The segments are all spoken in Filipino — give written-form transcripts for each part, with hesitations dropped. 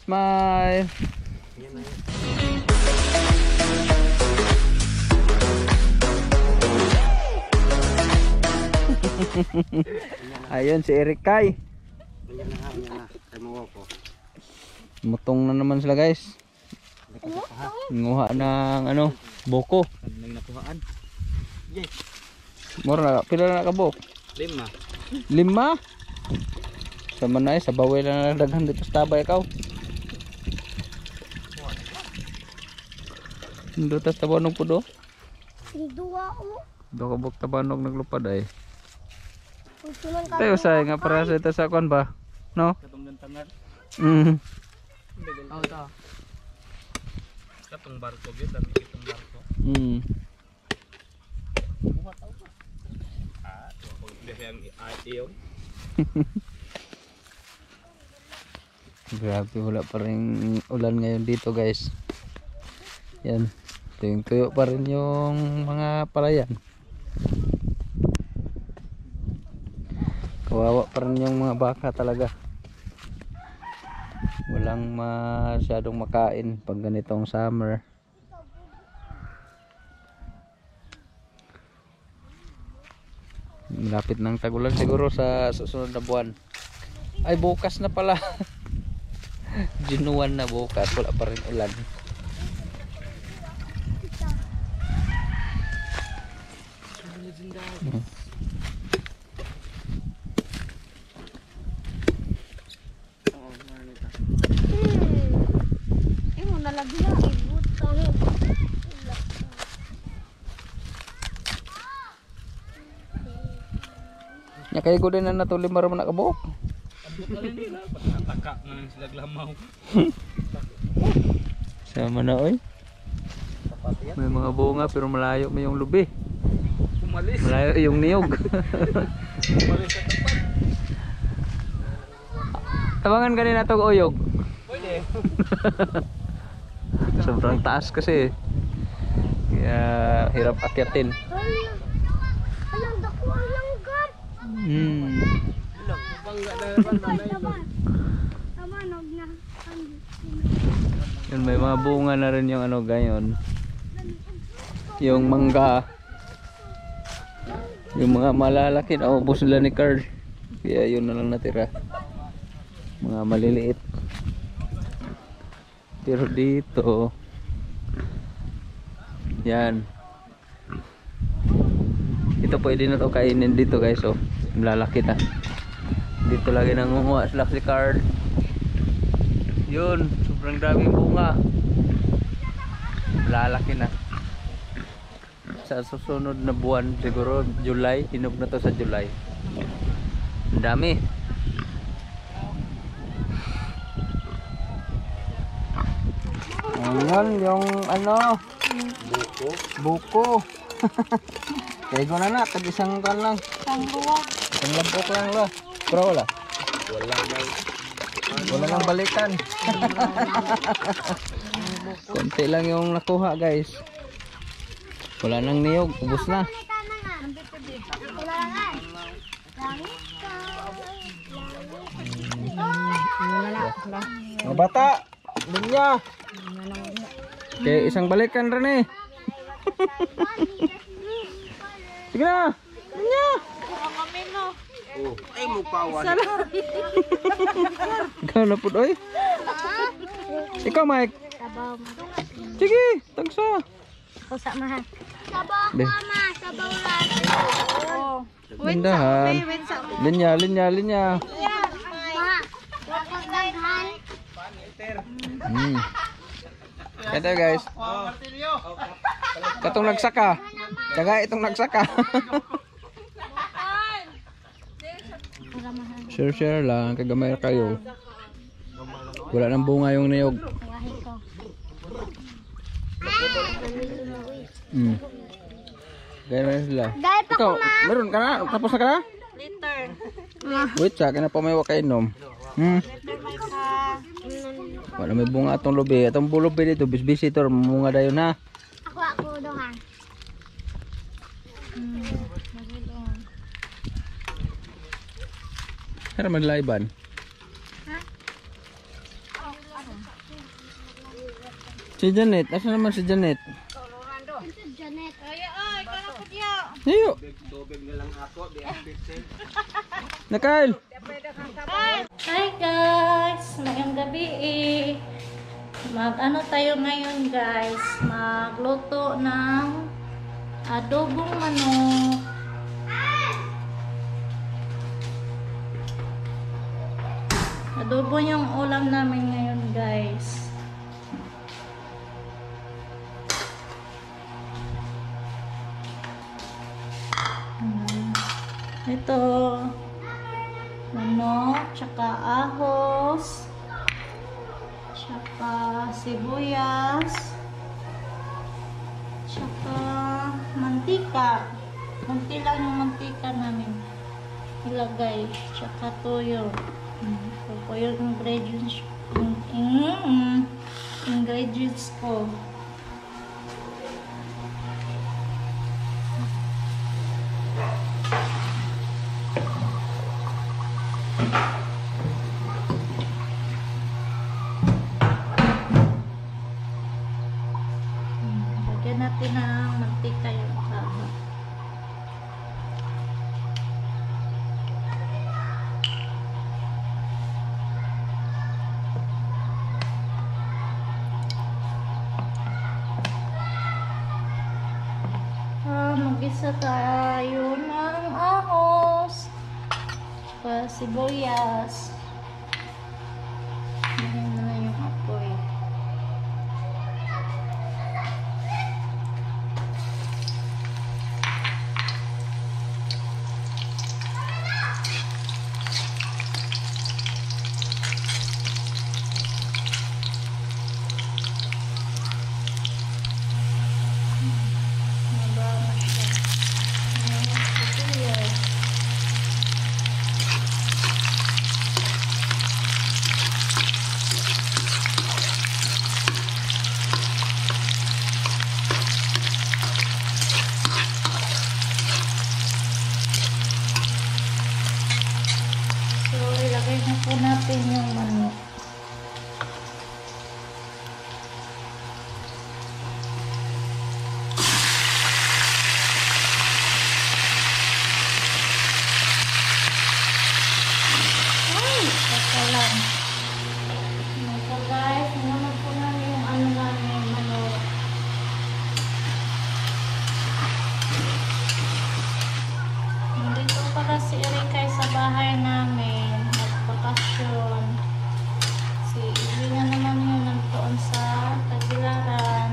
Smile. Ayun si Eric Kai. Mutong na naman sila guys. Nguha ng ano, buko. Mura, pila na kabuk? 5. 5? Sama na sa bawal na daghan dito sa tabay ikaw. Ndo tas tabanog po do? Dua o. Do kabuk tabanog naglupad ay. Tayo say nga para sa ito sa kon ba? No? Katong tangar. Oh, ta. Katong barko gyud, dami kitong barko. Yang ayaw. Grabe, wala pa rin ulan ngayon dito guys. Yan, tuyo pa rin yung mga palayan. Kawawa pa rin yung mga baka talaga. Walang masyadong makain pag ganitong summer. Malapit ng tagulan siguro sa susunod na buwan. Ay bukas na pala. Ginuwan na bukas, wala pa rin ulan. Mo nalagi na ibutang. Nya kay ko din na natuli mara man nakabuok. Nataka na sila glamaw. Sama na oy. May mga bunga pero malayo may yung lubi. Umalis. Malayo yung niyog. Umalis sa tapat. Tabangan kanina tog oyog. Pwede. Sobrang taas kasi. Kaya hirap akyatin. Alang dako ang langgat. Bangga na Tamanog na. Yun, may mga bunga na rin yung ano gayon. Yung mangga. Yung mga malalaki na ubos nila ni Carl. Kaya yun na lang natira. Mga maliliit. Pero dito yan. Ito pwede na to kainin dito guys. Oh, lalaki na. Dito lagi nangunguha sila si Carl. Yun, sobrang daming bunga. Lalaki na. Sa susunod na buwan siguro July, hinog na to sa July. Ang dami. Ayan yung ano, buko. Kaya ko na tag isang kan lang. Isang lampok lang la. Pero wala. Wala nang balikan. Konti lang yung nakuha guys. Wala nang niyog, ubos na. Mga bata, linya. Kaya isang balikan rin eh. Sige na, linya. Ay mo pawan. Ikaw na po oy. Ikaw Mike. Sige, tagsa. Usa mahal. Sabaw mama, sabaw lang. Oh. Lindahan. Linya, linya, linya. Ito guys. Katong nagsaka. Tsaga itong nagsaka. Share lang, kagamay kayo. Wala nang bunga yung niyog. Gaya na sila. Ikaw, meron ka na? Tapos na ka na? Liter. Wait, sa akin na pa may wakainom. Wala may bunga atong lubi. Atong lubi dito, visitor, bunga dayon na. Ako dohan. Tara maglaiban. Si Janet, asa naman si Janet? Ito, Janet. Hiyo. Nakail. Hi guys! Ngayong gabi mag-ano tayo ngayon guys? Magluto ng adobong manok. Adobo yung ulam namin ngayon guys. Ito manok, tsaka ahos, tsaka sibuyas, tsaka mantika. Kunti lang yung mantika namin ilagay, tsaka toyo. Ito po yung ingredients ko. Lagyan natin ng mantika yung ahos. Mag-isa tayo ng ahos, tsaka sibuyas. Ayan na yung apoy. So, ilagay na po natin yung manok. Ay, baka lang. Ito guys, naman po namin yung ano namin, manok. Nandito pala si Erika sa bahay namin. Nagbakasyon. Si Ibi na naman yung nagtuon sa Tagbilaran.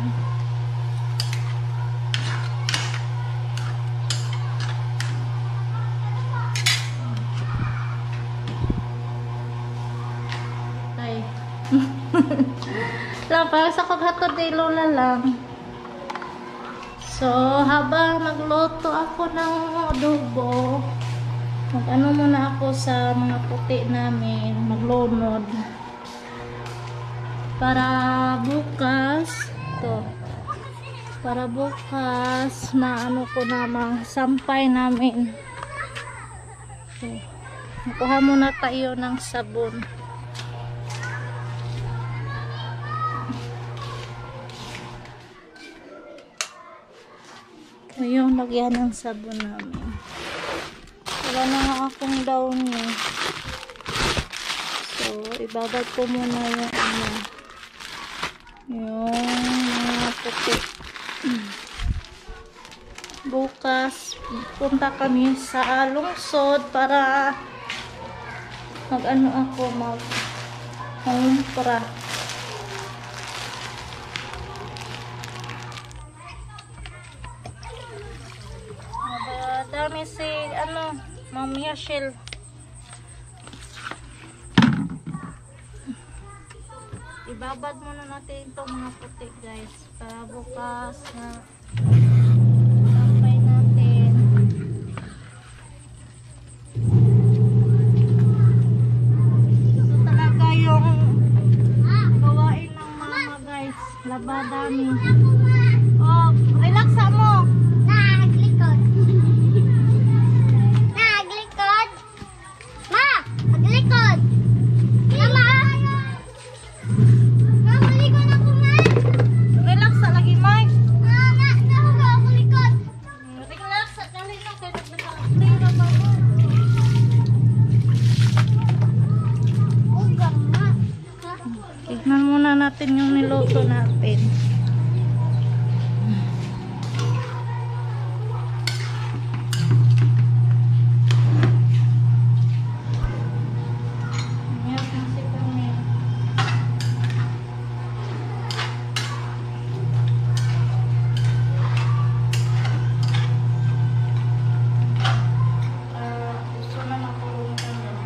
Ay. Lang, parang sa kaghatod ni Lola lang. So, habang nagluto ako ng adobo, mag-ano muna ako sa mga puti namin, maglunod. Para bukas, maano ko namang sampay namin. So, nakuha muna tayo ng sabon. Yung lagyan ng sabon namin. Wala na nga akong down niya. So, ibabad ko muna yung mga puti. Bukas, punta kami sa lungsod para mag-ano ako, mag-humpra. Dami si Ma'am Yashil. Ibabad muna natin itong mga puti guys para bukas na sampay natin. Ito talaga yung gawain ng mama guys. Labadami. Oh, relax mo. Naglikod. Naglikod. Ma, naglikod. Mama. Tignan muna natin yung niluto natin. Umiyak na si Camille. Gusto na makulong ka na.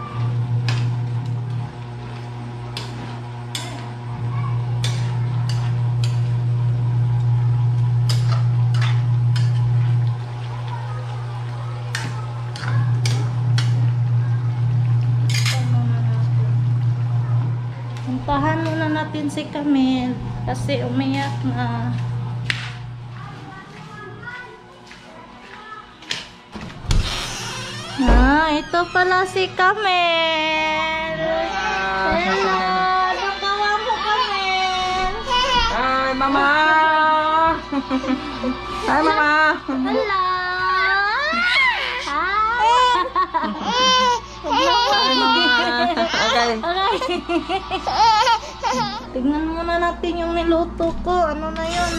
Puntahan muna natin si Camille kasi umiyak na. Ito pala si Camille. Hello, anong gawa mo, Camille? Hi, Mama! Hi, Mama! Hello. Okay. Tingnan muna natin yung niluto ko. Ano na yun?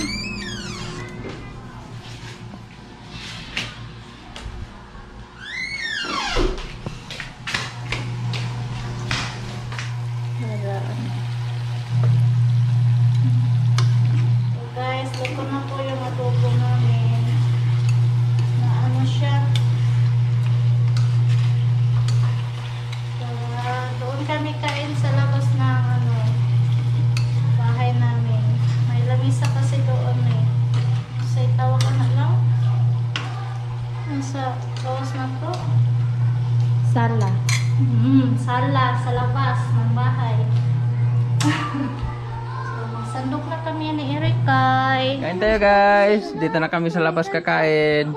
So guys, luto na po yung adobo namin. Na ano siya? Doon kami kain sa labas ng bahay namin. May lamisa kasi doon eh. Sa itawa ka na lang. Nasa gawas na to. Sala. Sala sa labas ng bahay. So magsandok na kami ni Erikay. Kain tayo guys. Dito na kami sa labas kakain.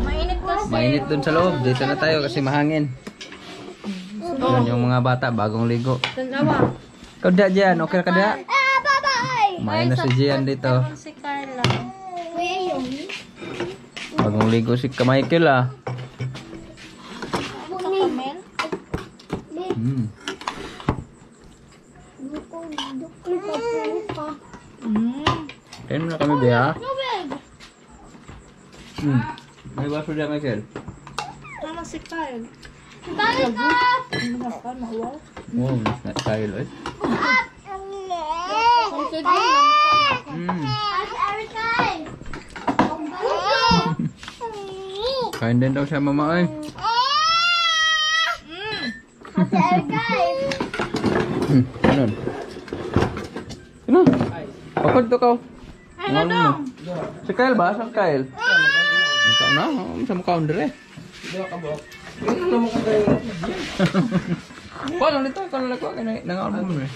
Mainit kasi. Mainit dun sa loob. Dito na tayo kasi mahangin. Yan yung mga bata, bagong ligo. Ikaw da dyan, okay ka da? Kumain na si Gian dito. Meron si Carla. Bagong ligo si Michael ah. Sa Camille. Kain mo na kami ba ha? May baso dyan Michael. Tama si Kyle. Wow, not Kyle eh. Kain din daw siya mama eh. Ano? Ano? Pakod to ka. Ay, ano? Si Kyle ba? Saan Kyle? Ikaw na, sa mukha under eh. Paano nito? Kano lang ko? Nangaon mo eh.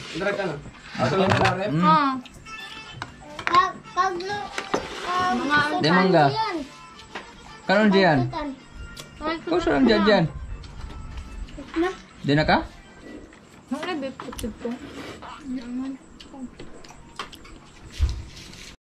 Di mangga. Kano diyan? Kung saan diyan diyan? Di na ka? Ano ba?